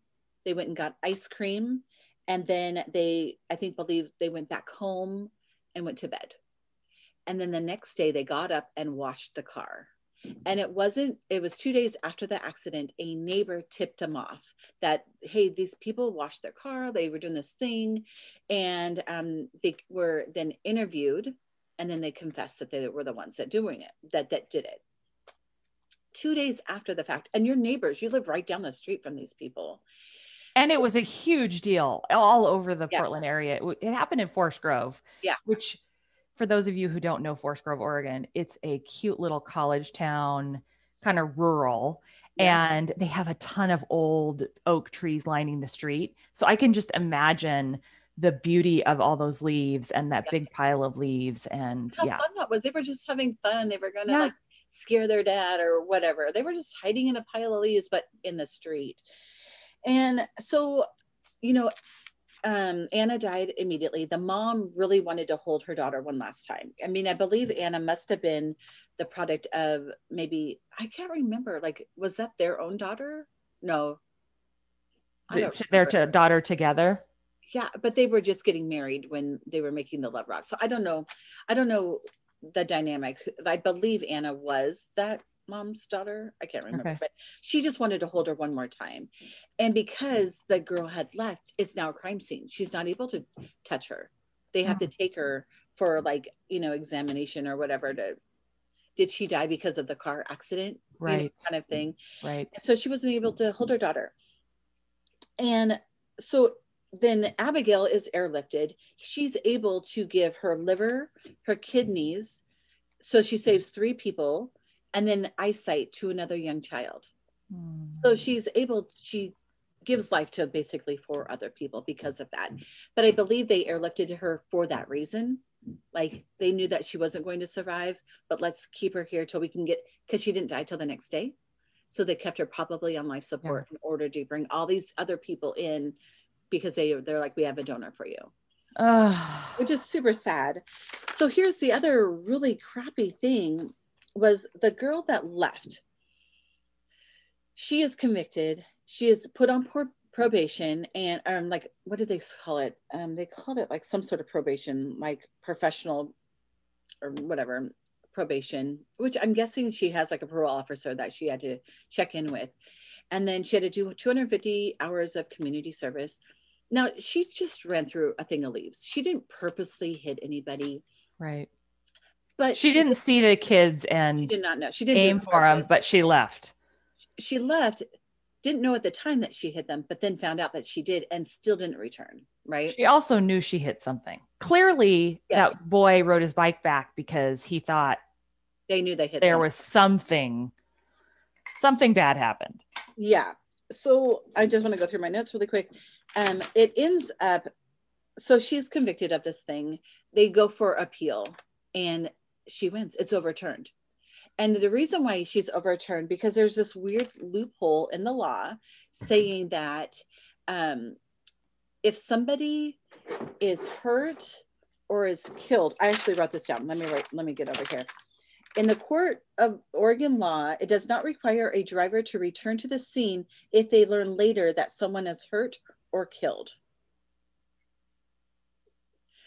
They went and got ice cream. And then believe they went back home and went to bed. And then the next day they got up and washed the car. And it was 2 days after the accident, a neighbor tipped them off that, hey, these people washed their car. They were doing this thing. And they were then interviewed. And then they confessed that they were the ones that did it. 2 days after the fact. And your neighbors, you live right down the street from these people. And it was a huge deal all over the Portland area. It happened in Forest Grove, which, for those of you who don't know Forest Grove, Oregon, it's a cute little college town, kind of rural, and they have a ton of old oak trees lining the street. So I can just imagine the beauty of all those leaves and that big pile of leaves. And how fun that was. They were just having fun. They were going to like scare their dad or whatever. They were just hiding in a pile of leaves, but in the street. And so, Anna died immediately. The mom really wanted to hold her daughter one last time. I mean, I believe Anna must have been the product of maybe, I can't remember, like, was that their own daughter? No. Their daughter together? Yeah, but they were just getting married when they were making the Love Rock. So I don't know the dynamic. I believe Anna was that mom's daughter. I can't remember, but she just wanted to hold her one more time. And because the girl had left, it's now a crime scene. She's not able to touch her. They have to take her for examination or whatever. Did she die because of the car accident? Right. Kind of thing. Right. So she wasn't able to hold her daughter. And so then Abigail is airlifted. She's able to give her liver, her kidneys. So she saves 3 people. And then eyesight to another young child. So she gives life to basically 4 other people because of that. But I believe they airlifted her for that reason. Like, they knew that she wasn't going to survive, but let's keep her here till we can because she didn't die till the next day. So they kept her probably on life support in order to bring all these other people in because they're like, we have a donor for you. Which is super sad. So here's the other really crappy thing. Was the girl that left. She is convicted. She is put on probation and what did they call it? They called it like some sort of probation, like professional or whatever probation, which I'm guessing she has like a parole officer that she had to check in with. And then she had to do 250 hours of community service. Now she just ran through a thing of leaves. She didn't purposely hit anybody. Right. But she didn't see the kids and she did not know. She didn't aim for them, but she left. She left, didn't know at the time that she hit them, but then found out that she did and still didn't return. Right. She also knew she hit something. Clearly, that boy rode his bike back because he thought they knew they hit. There was something bad happened. Yeah. So I just want to go through my notes really quick. It ends up. So she's convicted of this thing. They go for appeal, and she wins. It's overturned. And the reason why she's overturned, because there's this weird loophole in the law saying that if somebody is hurt or is killed, I actually wrote this down. Let me get over here. In the court of Oregon law, it does not require a driver to return to the scene if they learn later that someone is hurt or killed.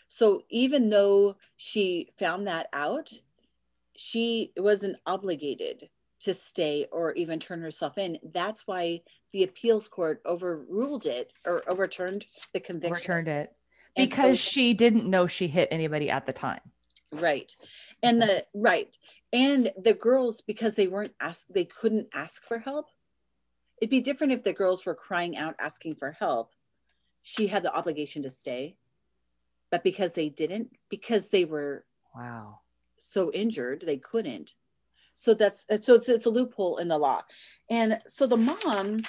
So even though she found that out, she wasn't obligated to stay or even turn herself in. That's why the appeals court overruled it or overturned the conviction. Overturned it because she didn't know she hit anybody at the time. Right. And the girls, because they couldn't ask for help. It'd be different if the girls were crying out, asking for help. She had the obligation to stay. But because they didn't, because they were so injured, they couldn't. So it's a loophole in the law. And so the mom,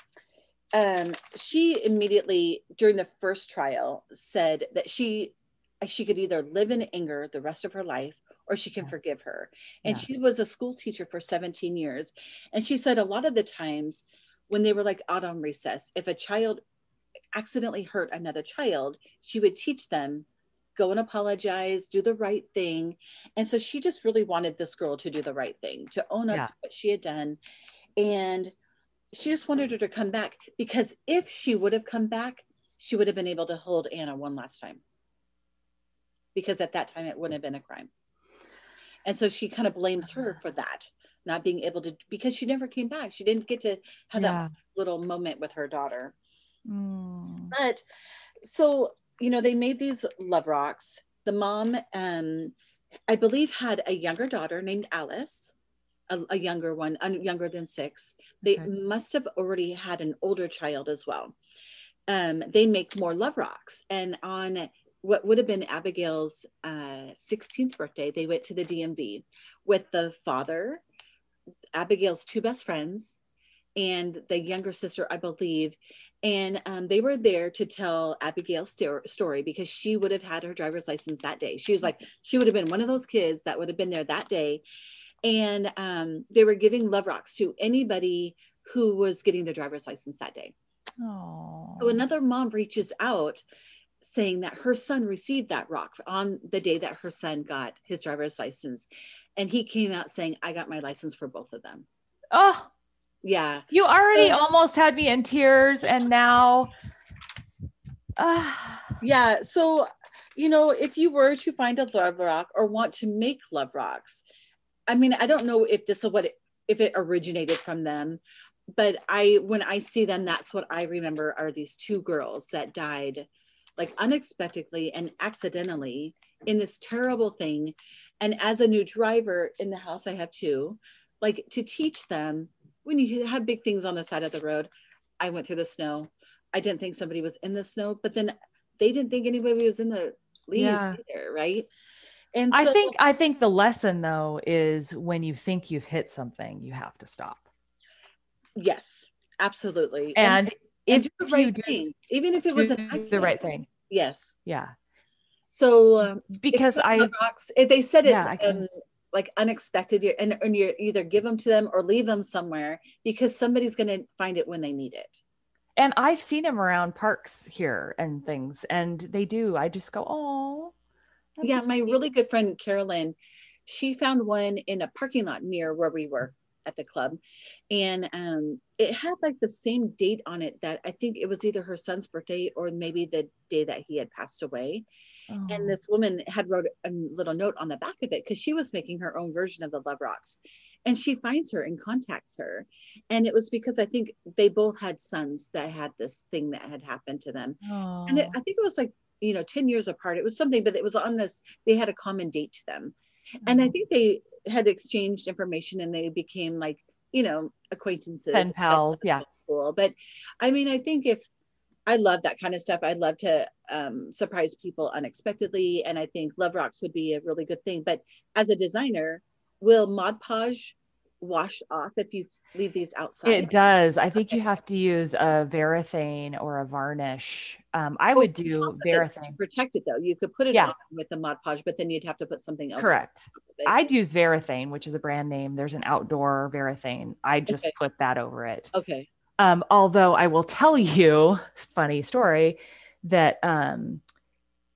she immediately during the first trial said that she she could either live in anger the rest of her life or she can forgive her. And she was a school teacher for 17 years. And she said a lot of the times when they were like out on recess, if a child accidentally hurt another child, she would teach them, go and apologize, do the right thing. And so she just really wanted this girl to do the right thing, to own up to what she had done. And she just wanted her to come back, because if she would have come back, she would have been able to hold Anna one last time. Because at that time it wouldn't have been a crime. And so she kind of blames her for that, not being able to, because she never came back. She didn't get to have that little moment with her daughter. But so, you know, they made these love rocks. The mom, I believe, had a younger daughter named Alice, a younger one, younger than 6. They must have already had an older child as well. They make more love rocks. And on what would have been Abigail's 16th birthday, they went to the DMV with the father, Abigail's 2 best friends, and the younger sister, I believe. And they were there to tell Abigail's story, because she would have had her driver's license that day. She was like, she would have been one of those kids that would have been there that day. And they were giving love rocks to anybody who was getting their driver's license that day. Oh. So another mom reaches out saying that her son received that rock on the day that her son got his driver's license. And he came out saying, I got my license for both of them. Oh, yeah. You already almost had me in tears, and now. Yeah. So, you know, if you were to find a love rock or want to make love rocks, I mean, I don't know if this is if it originated from them, but when I see them, that's what I remember are these 2 girls that died like unexpectedly and accidentally in this terrible thing. And as a new driver in the house, I have 2, like, to teach them, when you have big things on the side of the road. I went through the snow. I didn't think somebody was in the snow, but then they didn't think anybody was in the leaves either, right? And so, I think the lesson, though, is when you think you've hit something, you have to stop. Yes, absolutely. And do the right thing, even if it was an accident. The right thing. Yes. Yeah. So because they said it's like unexpected, and you either give them to them or leave them somewhere, because somebody's going to find it when they need it. And I've seen them around parks here and things, and they do. I just go, oh. Yeah, my really good friend Carolyn, she found one in a parking lot near where we were at the club, and it had like the same date on it that I think it was either her son's birthday or maybe the day that he had passed away. Oh. And this woman had wrote a little note on the back of it, because she was making her own version of the love rocks, and she finds her and contacts her, and it was because I think they both had sons that had this thing that had happened to them. Oh. And I think it was like, you know, 10 years apart. It was something, but it was on this, they had a common date to them. And I think they had exchanged information and they became like, you know, acquaintances. Pen pals. Yeah. Cool. But I mean, I think I love that kind of stuff. I'd love to surprise people unexpectedly. And I think love rocks would be a really good thing. But as a designer, will Mod Podge wash off if you leave these outside? It does. I think you have to use a Varathane or a varnish. I would do Varathane. Protect it though. You could put it on with a Mod Podge, but then you'd have to put something else. Correct. I'd use Varathane, which is a brand name. There's an outdoor Varathane. I just put that over it. Okay. Although I will tell you, funny story, that do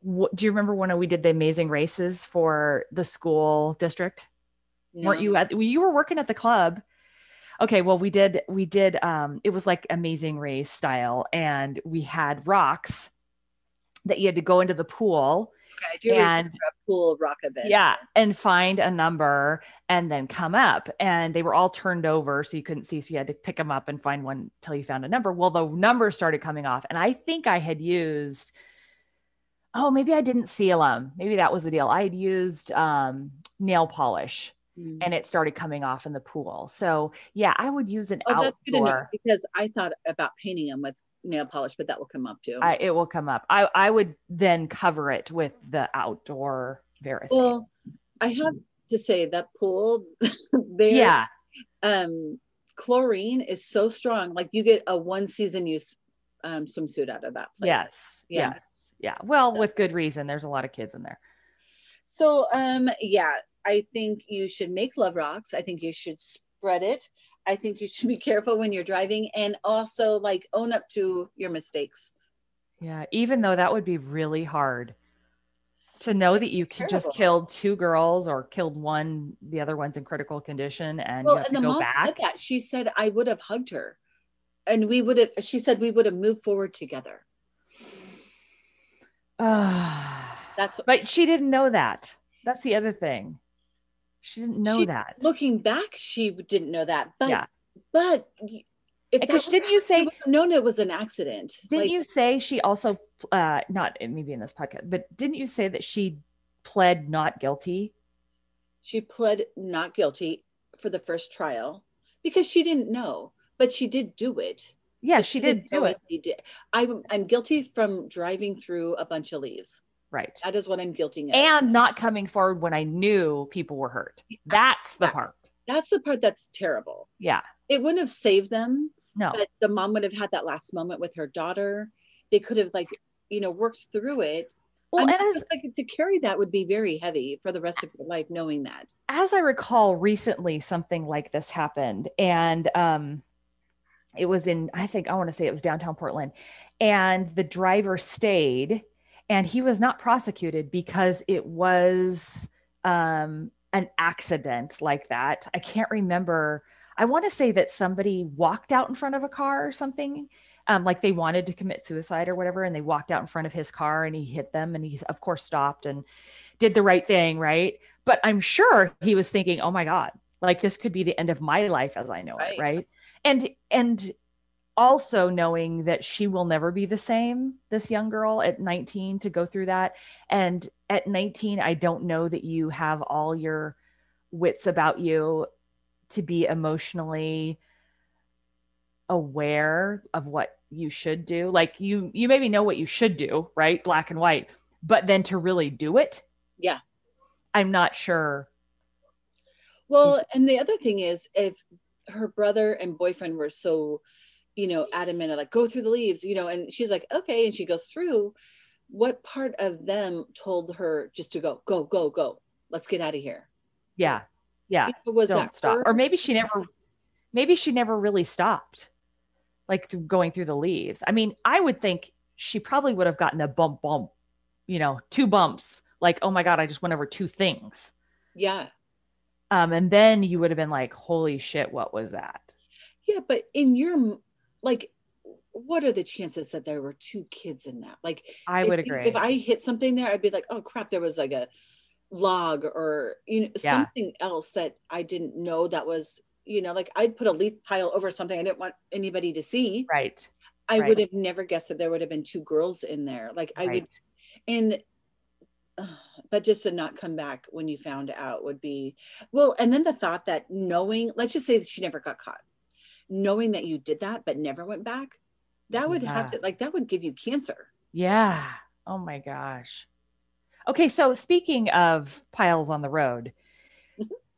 you remember when we did the amazing races for the school district? No. Weren't you you were working at the club? Okay, well, we did, it was like Amazing Race style, and we had rocks that you had to go into the pool. Okay, I do remember a pool rock event. Yeah, and find a number and then come up, and they were all turned over so you couldn't see, so you had to pick them up and find one till you found a number. Well, the numbers started coming off, and I think I had used, maybe I didn't seal them. Maybe that was the deal. I had used nail polish. And it started coming off in the pool. So yeah, I would use an outdoor. That's good to know, because I thought about painting them with nail polish, but that will come up too. It will come up. I would then cover it with the outdoor Varathane. Well, I have to say that pool there, chlorine is so strong. Like you get a 1 season use swimsuit out of that place. Yes. Yeah. Well, with good reason. There's a lot of kids in there. So, yeah, I think you should make love rocks. I think you should spread it. I think you should be careful when you're driving, and also like own up to your mistakes. Yeah. Even though that would be really hard to know that you just Terrible. killed 2 girls or killed one, the other one's in critical condition, and you Well, have and to the go mom said back. that. She said, I would have hugged her. And she said we would have moved forward together. But she didn't know that. That's the other thing. She didn't know that. Looking back, she didn't know that. But, yeah. But if that didn't you say known it was an accident? Didn't you say she also not maybe in this podcast, but didn't you say that she pled not guilty? She pled not guilty for the first trial because she didn't know, but she did do it. Yeah, she did do it. I'm guilty from driving through a bunch of leaves. Right. That is what I'm guilty of. And not coming forward when I knew people were hurt. That's the part. That's the part that's terrible. Yeah. It wouldn't have saved them. No. But the mom would have had that last moment with her daughter. They could have worked through it. Well, and to carry that would be very heavy for the rest of your life, knowing that. As I recall, recently something like this happened, and it was in, I want to say it was downtown Portland, and the driver stayed, and he was not prosecuted because it was an accident like that. I can't remember. I want to say that somebody walked out in front of a car or something, like they wanted to commit suicide or whatever, and they walked out in front of his car and he hit them, and he of course stopped and did the right thing, right? But I'm sure he was thinking, oh my God, like this could be the end of my life as I know it, right? And also knowing that she will never be the same, this young girl at 19, to go through that. And at 19, I don't know that you have all your wits about you to be emotionally aware of what you should do. Like you maybe know what you should do, right? Black and white, but then to really do it. Yeah. I'm not sure. Well, and the other thing is, if her brother and boyfriend were so, adamant, like go through the leaves, and she's like, okay. And she goes through, what part of them told her just to go, let's get out of here? Yeah. Yeah. Was Don't that stop. her? Or maybe she never really stopped, like going through the leaves. I mean, I would think she probably would have gotten a bump, 2 bumps. Like, oh my God, I just went over 2 things. Yeah. And then you would have been like, holy shit, what was that? Yeah. But in your, what are the chances that there were 2 kids in that? Like, I would agree. If I hit something there, I'd be like, oh crap, there was like a log or, something else that I didn't know that was, like I'd put a leaf pile over something I didn't want anybody to see. Right. I would have never guessed that there would have been 2 girls in there. Like I would, but just to not come back when you found out would be, well, and then the thought that knowing, let's just say that she never got caught, knowing that you did that, but never went back, that would have to, that would give you cancer. Yeah. Oh my gosh. Okay. So speaking of piles on the road,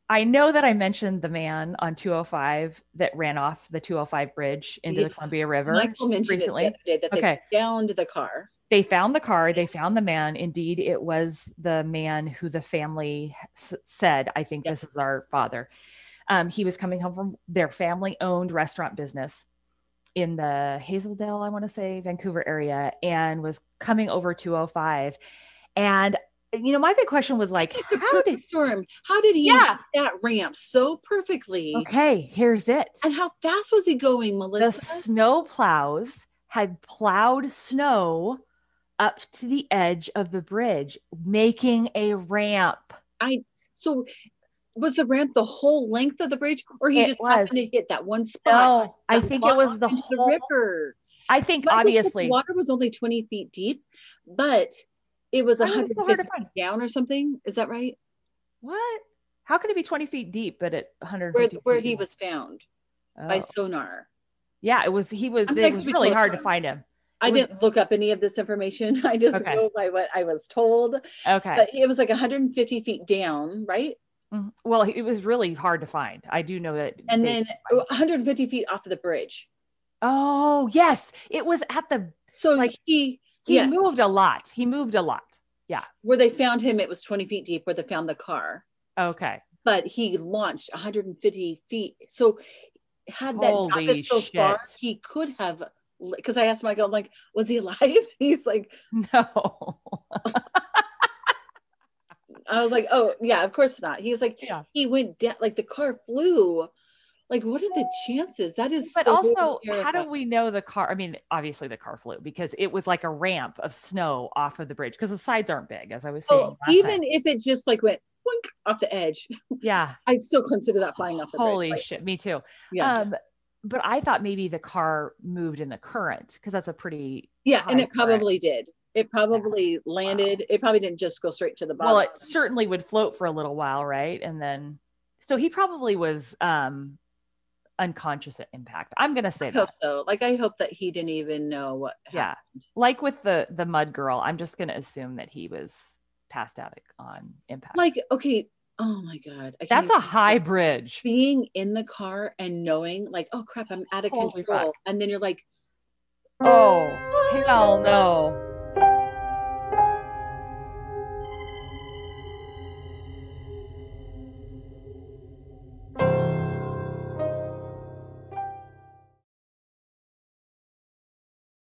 I know that I mentioned the man on 205 that ran off the 205 bridge into the Columbia River. Michael mentioned recently. It the other day that they found the car. They found the car. They found the man. Indeed, it was the man who the family said, I think this is our father. He was coming home from their family-owned restaurant business in the Hazeldale, I want to say, Vancouver area, and was coming over 205. And my big question was like, how did he hit that ramp so perfectly? Okay, here's it. And how fast was he going, Melissa? The snow plows had plowed snow up to the edge of the bridge, making a ramp. So was the ramp the whole length of the bridge, or he just happened to hit that one spot? No, I think it was the whole river. I think obviously the water was only 20 feet deep, but it was 100 feet down or something. Is that right? What? How can it be 20 feet deep, but at 150 where he was found by sonar? Yeah, it was really hard to find him. I didn't look up any of this information. I just go by what I was told. Okay. But it was like 150 feet down, right? Mm-hmm. Well, it was really hard to find. I do know that. And then 150 feet off of the bridge. Oh, yes. It was at the... So like he He moved a lot. Yeah. Where they found him, it was 20 feet deep where they found the car. Okay. But he launched 150 feet. So had that happened so far, he could have, because I asked Michael, I'm like, was he alive? He's like, no. I was like, oh yeah, of course not. He's like, he went down, like the car flew. Like, what are the chances? That is, but so also, how do we know the car? I mean, obviously the car flew because it was like a ramp of snow off of the bridge because the sides aren't big, as I was saying. Even if it just like went boink off the edge, yeah, I'd still consider that flying off the bridge. Holy shit, me too. Yeah. But I thought maybe the car moved in the current because that's a pretty and it probably did. It probably landed. Wow. It probably didn't just go straight to the bottom. Well, it certainly would float for a little while, right? And then, so he probably was unconscious at impact. I'm gonna say that. I hope so. Like, I hope that he didn't even know what happened. Like with the mud girl, I'm just gonna assume that he was passed out on impact. Like, okay, oh my God, that's a high bridge. Being in the car and knowing, like, oh crap, I'm out of control, and then you're like, oh hell no.